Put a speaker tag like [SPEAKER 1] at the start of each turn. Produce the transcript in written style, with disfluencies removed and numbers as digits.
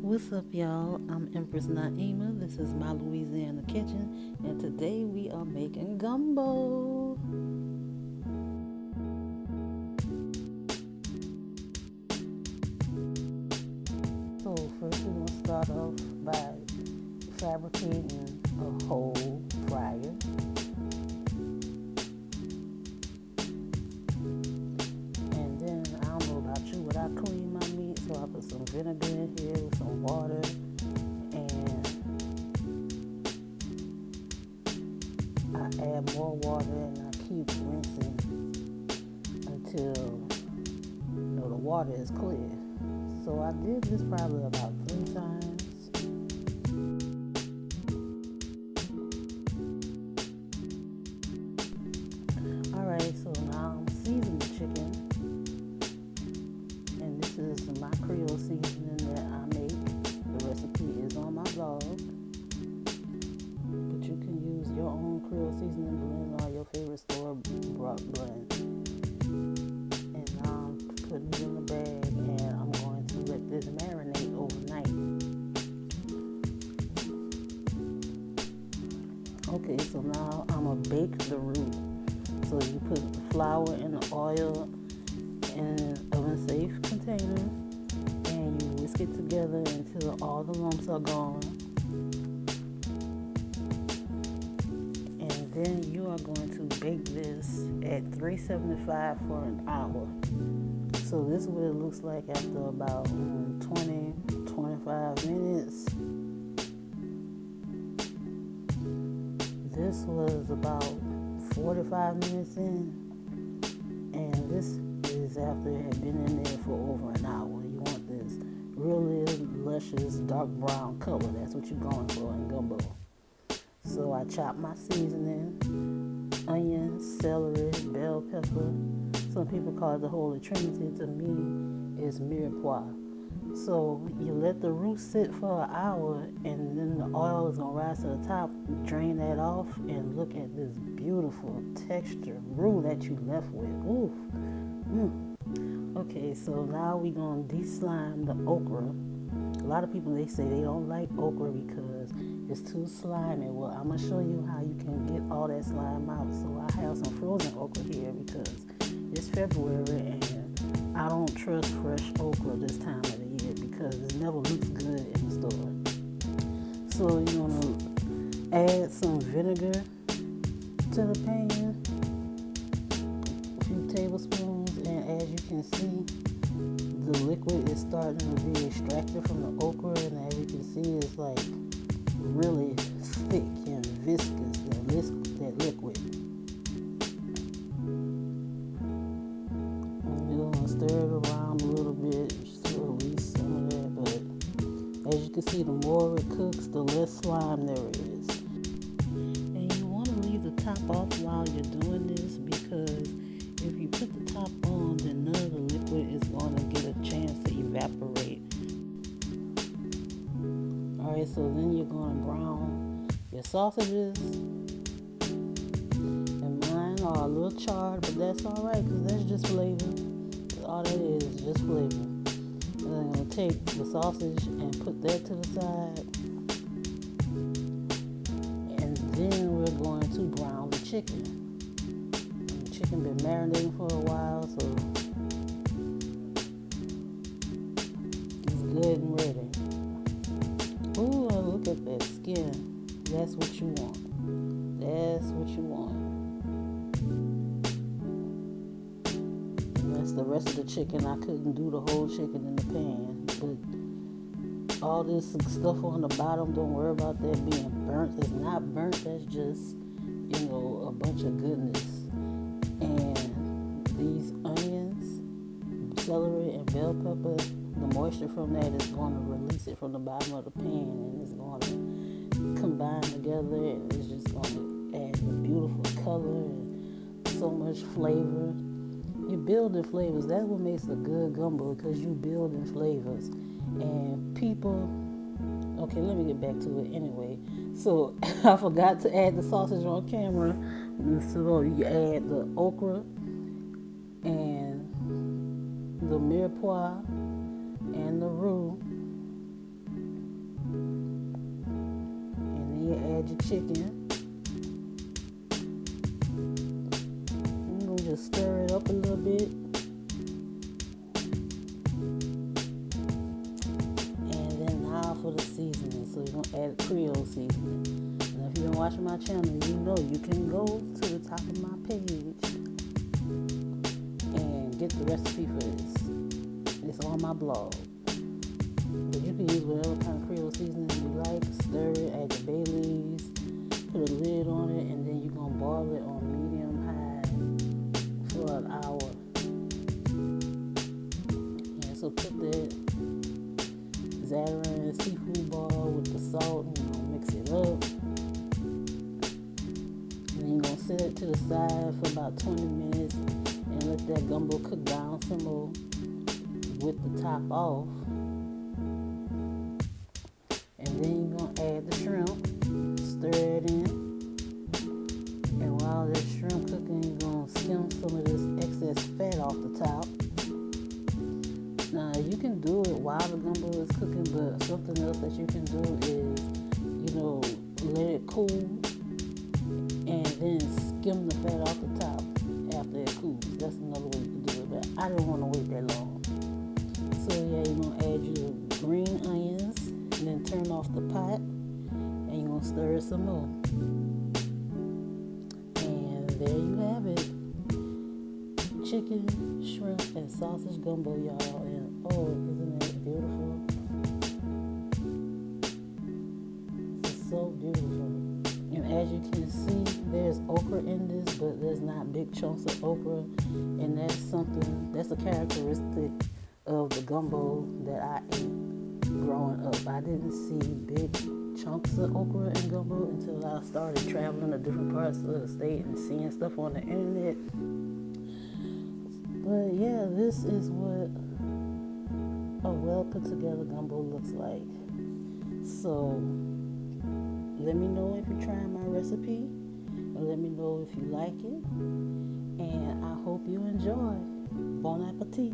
[SPEAKER 1] What's up, y'all? I'm Empress Naima. This is my Louisiana kitchen, and today we are making gumbo. So first we're gonna start off by fabricating a whole fryer. And then I don't know about you, but I clean my meat, so I put some vinegar in here with some water, and I add more water, and I keep rinsing until the water is clear. So I did this probably about 3 times. Alright, so now I'm seasoning the chicken, and this is my Creole seasoning that I make. The recipe is on my blog, but you can use your own Creole seasoning blend or your favorite store-bought blend. And now I'm putting it in the bag, and I'm going to let this marinate overnight. Okay, so now I'm going to bake the roux. So you put the flour and the oil in an oven-safe container, and you whisk it together until all the lumps are gone. And then you are going to bake this at 375 for an hour. So this is what it looks like after about 20-25 minutes. This was about 45 minutes in, and this is after it had been in there for over an hour. You want this really luscious dark brown color. That's what you're going for in gumbo. So I chop my seasoning, onion, celery, bell pepper. Some people call it the Holy Trinity. To me, it's mirepoix. So you let the roux sit for an hour, and then the oil is going to rise to the top. Drain that off, and look at this beautiful texture roux that you left with. Ooh. Okay, so now we're going to de-slime the okra. A lot of people, they say they don't like okra because it's too slimy. Well, I'm going to show you how you can get all that slime out. So I have some frozen okra here because it's February, and I don't trust fresh okra this time of the year because it never looks good in the store. So you're going to add some vinegar to the pan, a few tablespoons, and as you can see, the liquid is starting to be extracted from the okra, and as you can see, it's like really thick and viscous, that liquid. And you're going to stir it around a little bit just to release some of that, but as you can see, the more it cooks, the less slime there is. And you want to leave the top off while you're doing this, because if you put the top on, then none of the liquid is going to get a chance to evaporate. Alright, so then you're going to brown your sausages. And mine are a little charred, but that's alright because that's just flavor. All that is just flavor. And then I'm going to take the sausage and put that to the side. And then we're going to brown the chicken. And the chicken been marinating for a while, so it's good and ready. Ooh, look at that skin. That's what you want. That's what you want. And that's the rest of the chicken. I couldn't do the whole chicken in the pan, but all this stuff on the bottom, don't worry about that being burnt. It's not burnt. That's just, a bunch of goodness. And these onions, celery, and bell pepper, the moisture from that is going to release it from the bottom of the pan, and it's going to combine together, and it's just going to add a beautiful color and so much flavor. You're building flavors. That's what makes a good gumbo, because you building flavors. And people, okay, let me get back to it anyway. So I forgot to add the sausage on camera. So you add the okra and the mirepoix and the roux, chicken. I'm gonna just stir it up a little bit. And then now for the seasoning. So you're gonna add Creole seasoning. Now if you've been watching my channel, you know you can go to the top of my page and get the recipe for this. It's on my blog. But you can use whatever kind of Creole seasoning you like. Stir it, add the bay leaves, put a lid on it, and then you're going to boil it on medium high for an hour. And so put that Zatarain seafood ball with the salt and you're going to mix it up. And then you're going to set it to the side for about 20 minutes and let that gumbo cook down some more with the top off. And then you're going to add the shrimp, stir it in, and while that shrimp cooking, you're going to skim some of this excess fat off the top. Now, you can do it while the gumbo is cooking, but something else that you can do is, let it cool, and then skim the fat off the top after it cools. That's another way you can do it, but I didn't want to wait that long. So yeah, you're going to add your green onions, and then turn off the pot, and you're going to stir it some more. And there you have it. Chicken, shrimp, and sausage gumbo, y'all. And oh, isn't that beautiful? It's so beautiful. And as you can see, there's okra in this, but there's not big chunks of okra. And that's a characteristic of the gumbo that I ate growing up. I didn't see big chunks of okra and gumbo until I started traveling to different parts of the state and seeing stuff on the internet. But yeah, this is what a well put together gumbo looks like. So let me know if you're trying my recipe, or let me know if you like it. And I hope you enjoy. Bon appetit.